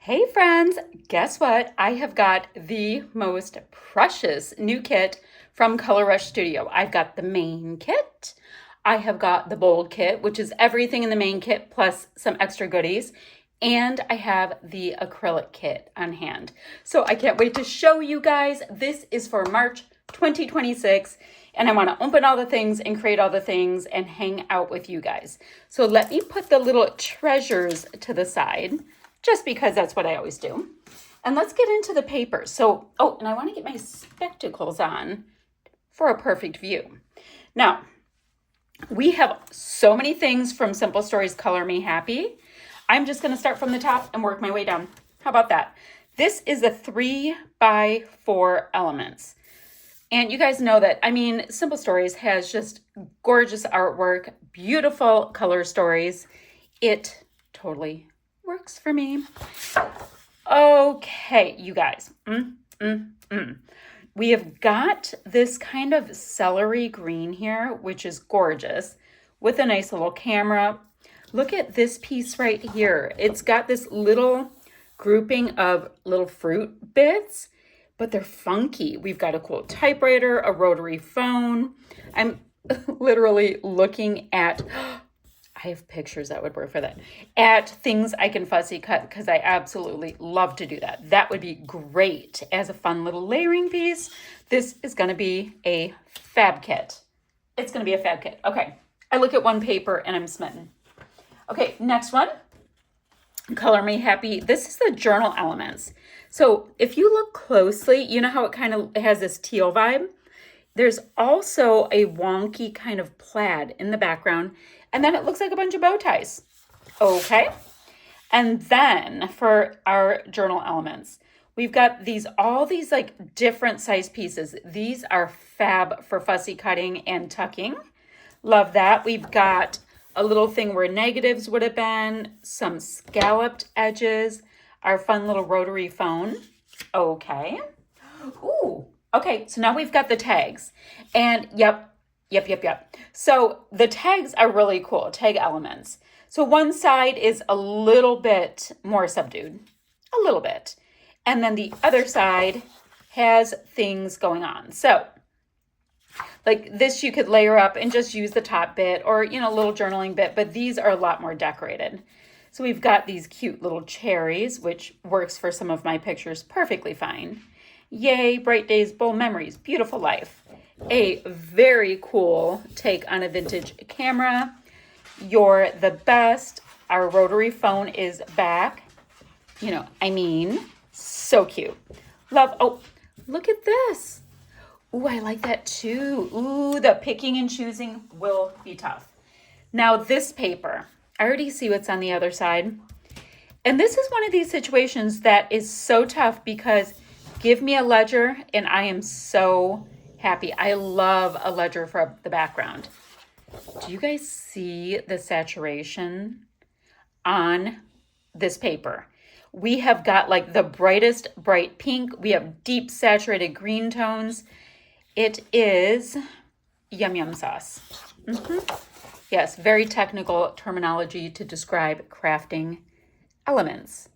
Hey friends, guess what? I have got the most precious new kit from Color Rush Studio. I've got the main kit. I have got the bold kit, which is everything in the main kit plus some extra goodies. And I have the acrylic kit on hand. So I can't wait to show you guys. This is for March 2026. And I want to open all the things and create all the things and hang out with you guys. So let me put the little treasures to the side, just because that's what I always do. And let's get into the paper. So, and I want to get my spectacles on for a perfect view. Now, we have so many things from Simple Stories Color Me Happy. I'm just going to start from the top and work my way down. How about that? This is a 3x4 elements. And you guys know that, Simple Stories has just gorgeous artwork, beautiful color stories. It totally works for me. Okay, you guys. We have got this kind of celery green here, which is gorgeous, with a nice little camera. Look at this piece right here. It's got this little grouping of little fruit bits, but they're funky. We've got a cool typewriter, a rotary phone. I'm literally looking at, I have pictures that would work for that, at things I can fussy cut because I absolutely love to do that. That would be great as a fun little layering piece. This is going to be a fab kit. It's going to be a fab kit. Okay, I look at one paper and I'm smitten. Okay, next one, Color Me Happy. This is the journal elements. So if you look closely, you know how it kind of has this teal vibe? There's also a wonky kind of plaid in the background, and then it looks like a bunch of bow ties. Okay. And then for our journal elements, we've got all these like different size pieces. These are fab for fussy cutting and tucking. Love that. We've got a little thing where negatives would have been, some scalloped edges, our fun little rotary phone. Okay. Ooh. Okay, so now we've got the tags. And yep. So the tags are really cool, tag elements. So one side is a little bit more subdued, a little bit. And then the other side has things going on. So like this you could layer up and just use the top bit or, a little journaling bit, but these are a lot more decorated. So we've got these cute little cherries, which works for some of my pictures perfectly fine. Yay, bright days, bold memories, beautiful life. A very cool take on a vintage camera. You're the best. Our rotary phone is back. So cute. Love, look at this. Ooh, I like that too. Ooh, the picking and choosing will be tough. Now this paper, I already see what's on the other side. And this is one of these situations that is so tough because give me a ledger and I am so happy. I love a ledger for the background. Do you guys see the saturation on this paper? We have got like the brightest bright pink. We have deep saturated green tones. It is yum yum sauce. Yes, very technical terminology to describe crafting elements.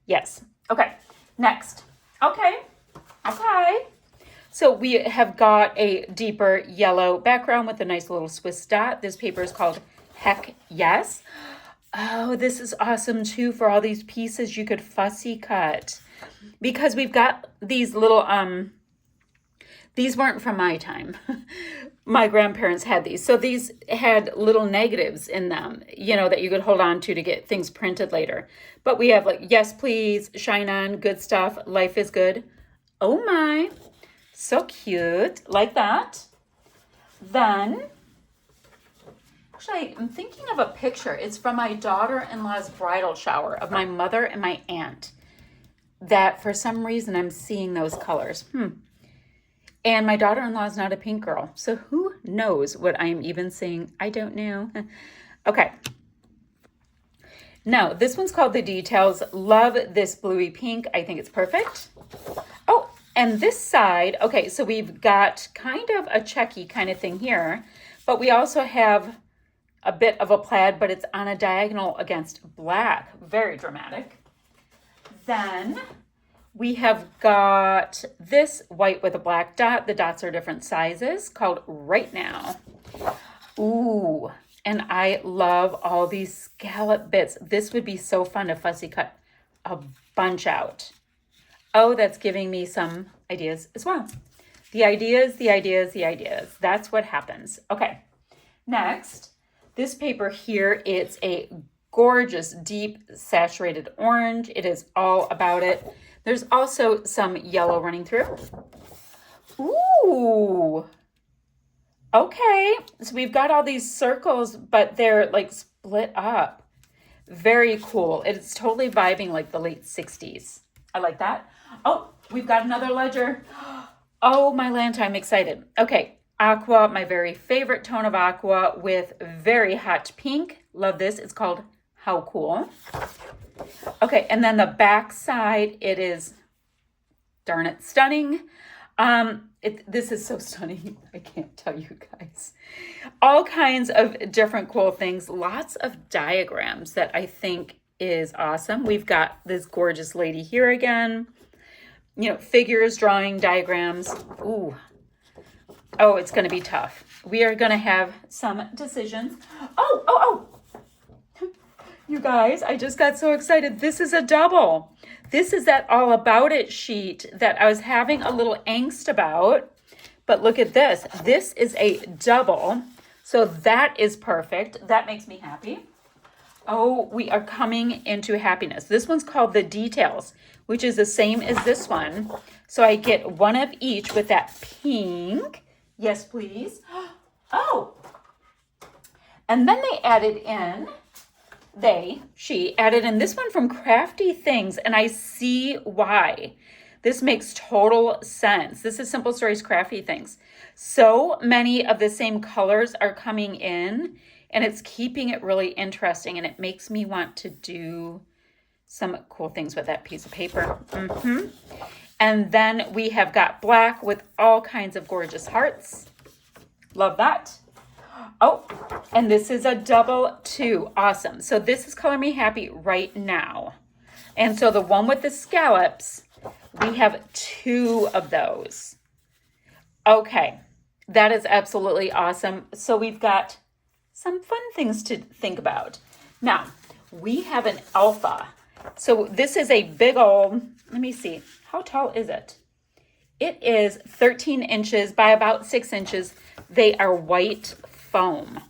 Yes. Okay, next. Okay. So we have got a deeper yellow background with a nice little Swiss dot. This paper is called Heck Yes. Oh, this is awesome too for all these pieces you could fussy cut. Because we've got these little, these weren't from my time. My grandparents had these. So these had little negatives in them, that you could hold on to get things printed later. But we have like, yes, please, shine on, good stuff, life is good. Oh my, so cute, like that. Then, actually, I'm thinking of a picture. It's from my daughter-in-law's bridal shower of my mother and my aunt. That for some reason I'm seeing those colors. And my daughter-in-law is not a pink girl, so who knows what I'm even seeing? I don't know. Okay. Now, this one's called The Details. Love this bluey pink. I think it's perfect. Oh, and this side, okay, so we've got kind of a checky kind of thing here, but we also have a bit of a plaid, but it's on a diagonal against black. Very dramatic. Then we have got this white with a black dot. The dots are different sizes, called Right Now. Ooh, and I love all these scallop bits. This would be so fun to fussy cut a bunch out. Oh, that's giving me some ideas as well. The ideas. That's what happens. Okay, next, this paper here, it's a gorgeous, deep, saturated orange. It is all about it. There's also some yellow running through. Ooh. Okay, so we've got all these circles, but they're like split up. Very cool. It's totally vibing like the late 60s. I like that. Oh, we've got another ledger. Oh, my Lanta, I'm excited. Okay, aqua, my very favorite tone of aqua with very hot pink. Love this. It's called How Cool. Okay, and then the back side, it is, darn it, stunning. This is so stunning. I can't tell you guys. All kinds of different cool things. Lots of diagrams that I think is awesome. We've got this gorgeous lady here again. You know, figures, drawing, diagrams. Ooh. Oh, it's going to be tough. We are going to have some decisions. Oh. You guys, I just got so excited. This is a double. This is that all about it sheet that I was having a little angst about. But look at this. This is a double. So that is perfect. That makes me happy. Oh, we are coming into happiness. This one's called The Details, which is the same as this one. So I get one of each with that pink. Yes, please. Oh. And then they added in, she added in this one from Crafty Things, and I see why. This makes total sense. This is Simple Stories Crafty Things. So many of the same colors are coming in, and it's keeping it really interesting, and it makes me want to do some cool things with that piece of paper. And then we have got black with all kinds of gorgeous hearts. Love that. Oh, and this is a double too. Awesome. So this is Color Me Happy Right Now. And so the one with the scallops, we have two of those. Okay, that is absolutely awesome. So we've got some fun things to think about. Now, we have an alpha. So this is a big old, let me see, how tall is it? It is 13 inches by about 6 inches. They are white foam.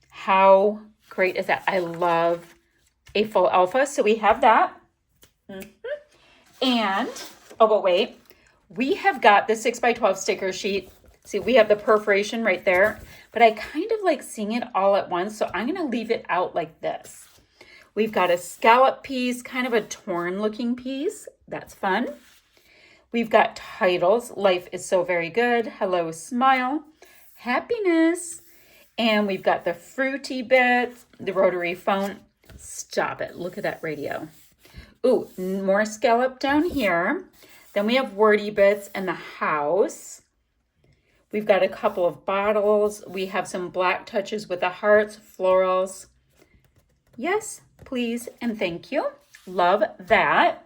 How great is that? I love a full alpha. So we have that. And, oh, but wait, we have got the 6x12 sticker sheet. See, we have the perforation right there, but I kind of like seeing it all at once. So I'm going to leave it out like this. We've got a scallop piece, kind of a torn looking piece. That's fun. We've got titles. Life is so very good. Hello, smile. Happiness. And we've got the fruity bits, the rotary phone. Stop it. Look at that radio. Ooh, more scallop down here. Then we have wordy bits and the house. We've got a couple of bottles. We have some black touches with the hearts, florals. Yes, please, and thank you. Love that.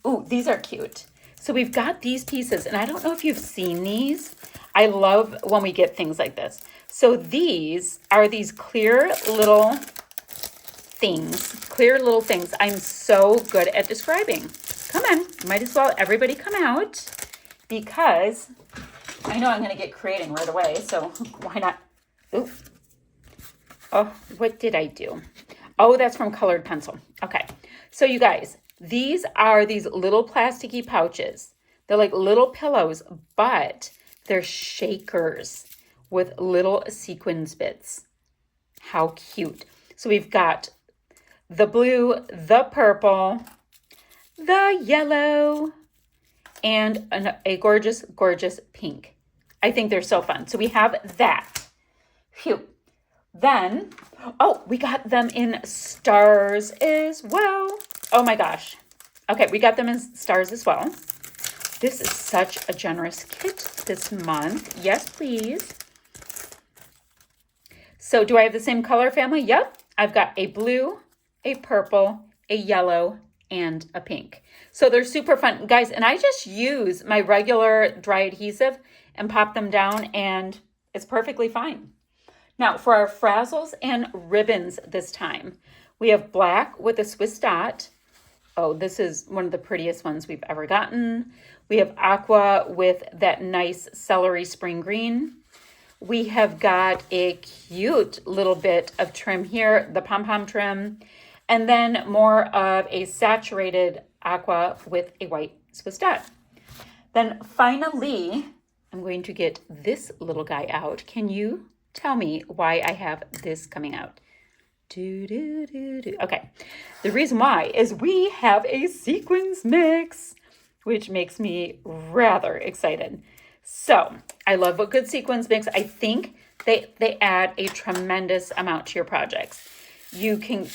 Ooh, these are cute. So we've got these pieces, and I don't know if you've seen these. I love when we get things like this. So these are these clear little things. I'm so good at describing. Come on, might as well everybody come out, because I know I'm going to get creating right away, so why not? Ooh. Oh, what did I do? Oh, that's from Colored Pencil. Okay, so you guys, these are these little plasticky pouches. They're like little pillows, but they're shakers with little sequins bits. How cute. So we've got the blue, the purple, the yellow, and a gorgeous, gorgeous pink. I think they're so fun. So we have that. Phew. Then, oh, we got them in stars as well. Oh my gosh. Okay, we got them in stars as well. This is such a generous kit this month. Yes, please. So do I have the same color family? Yep. I've got a blue, a purple, a yellow, and a pink. So they're super fun, guys. And I just use my regular dry adhesive and pop them down, and it's perfectly fine. Now for our frazzles and ribbons this time, we have black with a Swiss dot. Oh, this is one of the prettiest ones we've ever gotten. We have aqua with that nice celery spring green. We have got a cute little bit of trim here, the pom-pom trim, and then more of a saturated aqua with a white Swiss dot. Then finally, I'm going to get this little guy out. Can you tell me why I have this coming out? Okay, the reason why is we have a sequins mix, which makes me rather excited. So I love a good sequins mix. I think they add a tremendous amount to your projects. You can,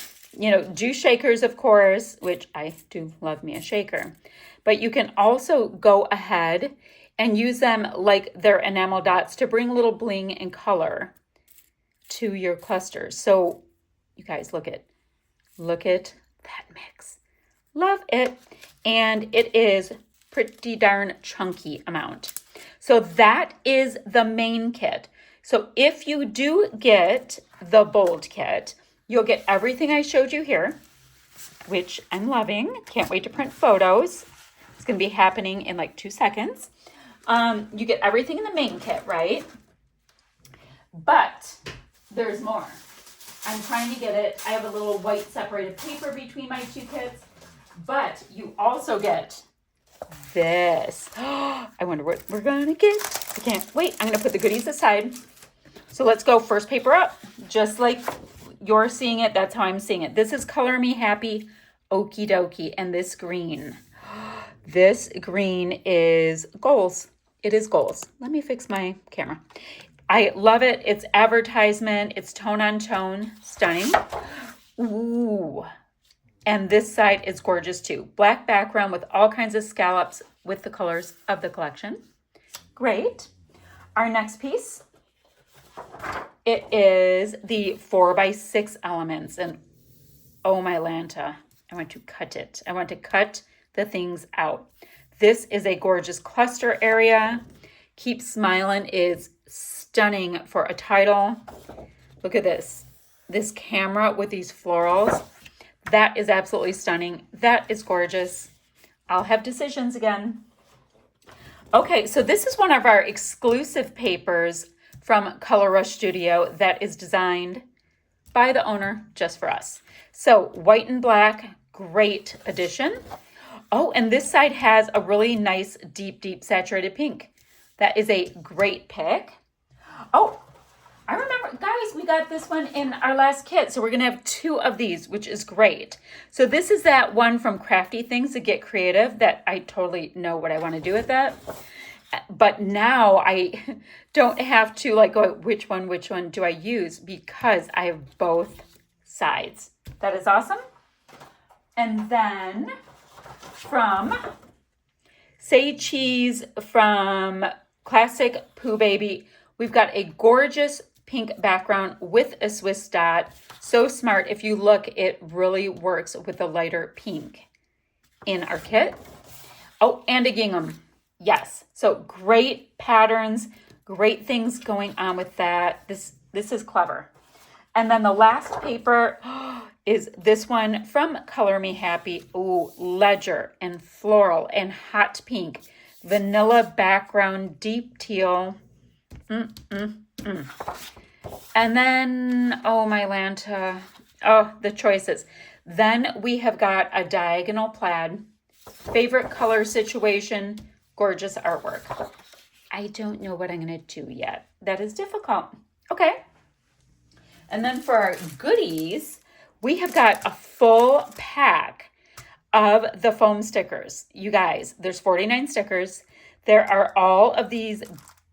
do shakers, of course, which I do love me a shaker, but you can also go ahead and use them like their enamel dots to bring a little bling and color to your clusters. So you guys, look at that mix. Love it. And it is pretty darn chunky amount. So that is the main kit. So if you do get the bold kit, you'll get everything I showed you here, which I'm loving. Can't wait to print photos. It's going to be happening in like 2 seconds. You get everything in the main kit, right? But there's more. I'm trying to get it. I have a little white separated paper between my two kits, but you also get this. I wonder what we're gonna get. I can't wait. I'm gonna put the goodies aside. So let's go first paper up. Just like you're seeing it, that's how I'm seeing it. This is Color Me Happy Okie Dokie, and this green. This green is goals. It is goals. Let me fix my camera. I love it. It's advertisement. It's tone on tone. Stunning. Ooh. And this side is gorgeous too. Black background with all kinds of scallops with the colors of the collection. Great. Our next piece, it is the 4x6 elements. And oh my Lanta, I want to cut it. I want to cut the things out. This is a gorgeous cluster area. Keep Smiling is stunning for a title. Look at this. This camera with these florals. That is absolutely stunning. That is gorgeous. I'll have decisions again. Okay, so this is one of our exclusive papers from Color Rush Studio that is designed by the owner just for us. So white and black, great addition. Oh, and this side has a really nice deep, deep saturated pink. That is a great pick. Oh, I remember, guys, we got this one in our last kit. So we're going to have 2 of these, which is great. So this is that one from Crafty Things to Get Creative that I totally know what I want to do with that. But now I don't have to like go, which one do I use? Because I have both sides. That is awesome. And then from Say Cheese from Classic Pooh Baby, we've got a gorgeous pink background with a Swiss dot. So smart. If you look, it really works with the lighter pink in our kit. Oh, and a gingham. Yes. So great patterns, great things going on with that. This is clever. And then the last paper is this one from Color Me Happy. Ooh, ledger and floral and hot pink, vanilla background, deep teal. And then, oh my Lanta, oh, the choices. Then we have got a diagonal plaid, favorite color situation, gorgeous artwork. I don't know what I'm going to do yet. That is difficult. Okay. And then for our goodies, we have got a full pack of the foam stickers. You guys, there's 49 stickers. There are all of these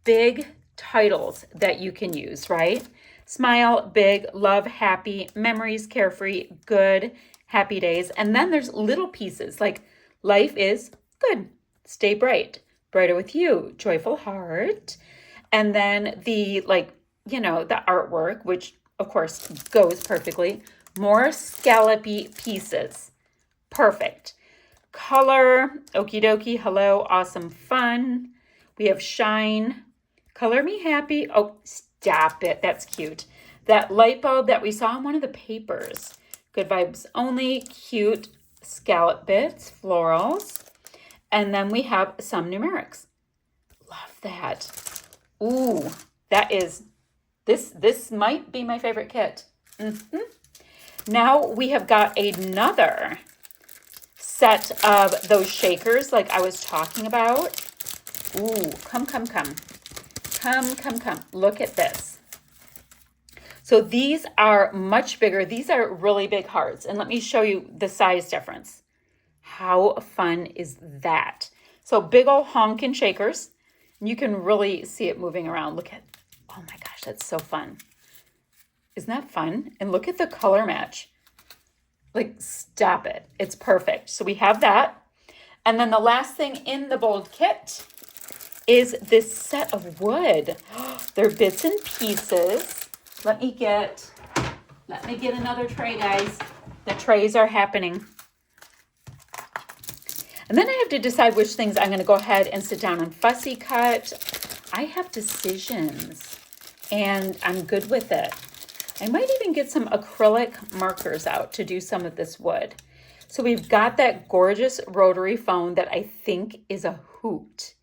big titles that you can use, right? Smile, big, love, happy, memories, carefree, good, happy days. And then there's little pieces like life is good, stay bright, brighter with you, joyful heart. And then the the artwork, which of course goes perfectly. More scallopy pieces. Perfect. Color, okie dokie, hello, awesome fun. We have shine, color me happy. Oh, stop it, that's cute. That light bulb that we saw on one of the papers. Good vibes only, cute scallop bits, florals. And then we have some numerics. Love that. Ooh, that is, this might be my favorite kit. Now we have got another set of those shakers like I was talking about. Ooh, come. Look at this. So these are much bigger. These are really big hearts. And let me show you the size difference. How fun is that? So big old honkin' shakers. And you can really see it moving around. Look at, oh my gosh, that's so fun. Isn't that fun? And look at the color match. Like, stop it. It's perfect. So we have that. And then the last thing in the bold kit is this set of wood. They're bits and pieces. Let me get another tray, guys. The trays are happening. And then I have to decide which things I'm going to go ahead and sit down and fussy cut. I have decisions, and I'm good with it. I might even get some acrylic markers out to do some of this wood. So we've got that gorgeous rotary phone that I think is a hoot.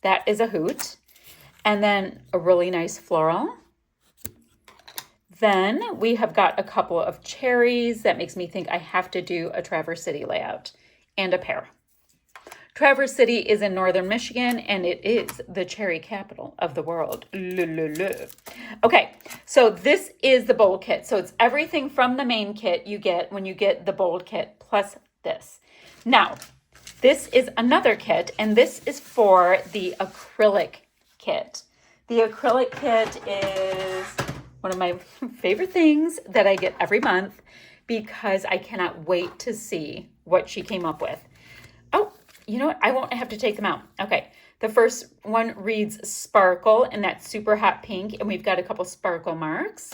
That is a hoot. And then a really nice floral. Then we have got a couple of cherries. That makes me think I have to do a Traverse City layout and a pear. Traverse City is in northern Michigan, and it is the cherry capital of the world. Okay, so this is the bold kit. So it's everything from the main kit you get when you get the bold kit plus this. Now, this is another kit, and this is for the acrylic kit. The acrylic kit is one of my favorite things that I get every month because I cannot wait to see what she came up with. Oh, you know what? I won't have to take them out. Okay. The first one reads Sparkle, and that's super hot pink. And we've got a couple sparkle marks.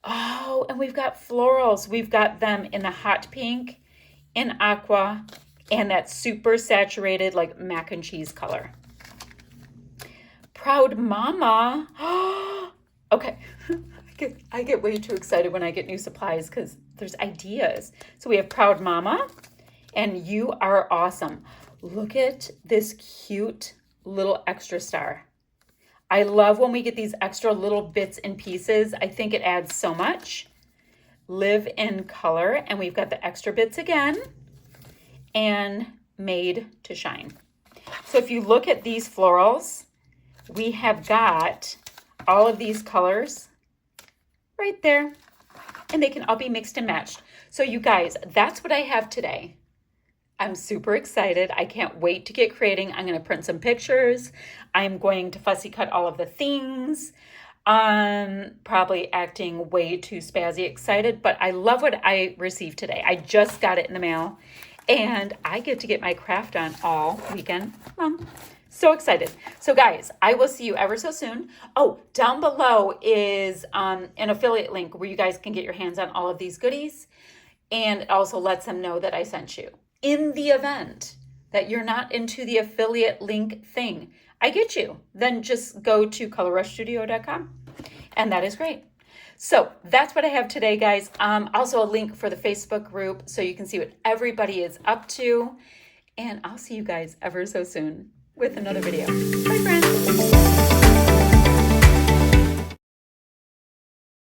Oh, and we've got florals. We've got them in the hot pink, in aqua, and that super saturated like mac and cheese color. Proud Mama. Okay. I get way too excited when I get new supplies because there's ideas. So we have Proud Mama. And you are awesome. Look at this cute little extra star. I love when we get these extra little bits and pieces. I think it adds so much. Live in color. And we've got the extra bits again. And made to shine. So if you look at these florals, we have got all of these colors right there. And they can all be mixed and matched. So you guys, that's what I have today. I'm super excited. I can't wait to get creating. I'm going to print some pictures. I'm going to fussy cut all of the things. Probably acting way too spazzy excited, but I love what I received today. I just got it in the mail, and I get to get my craft on all weekend long. So excited. So guys, I will see you ever so soon. Oh, down below is an affiliate link where you guys can get your hands on all of these goodies, and it also lets them know that I sent you. In the event that you're not into the affiliate link thing, I get you. Then just go to colorrushstudio.com, and that is great. So that's what I have today, guys. Also a link for the Facebook group so you can see what everybody is up to. And I'll see you guys ever so soon with another video. Bye, friends.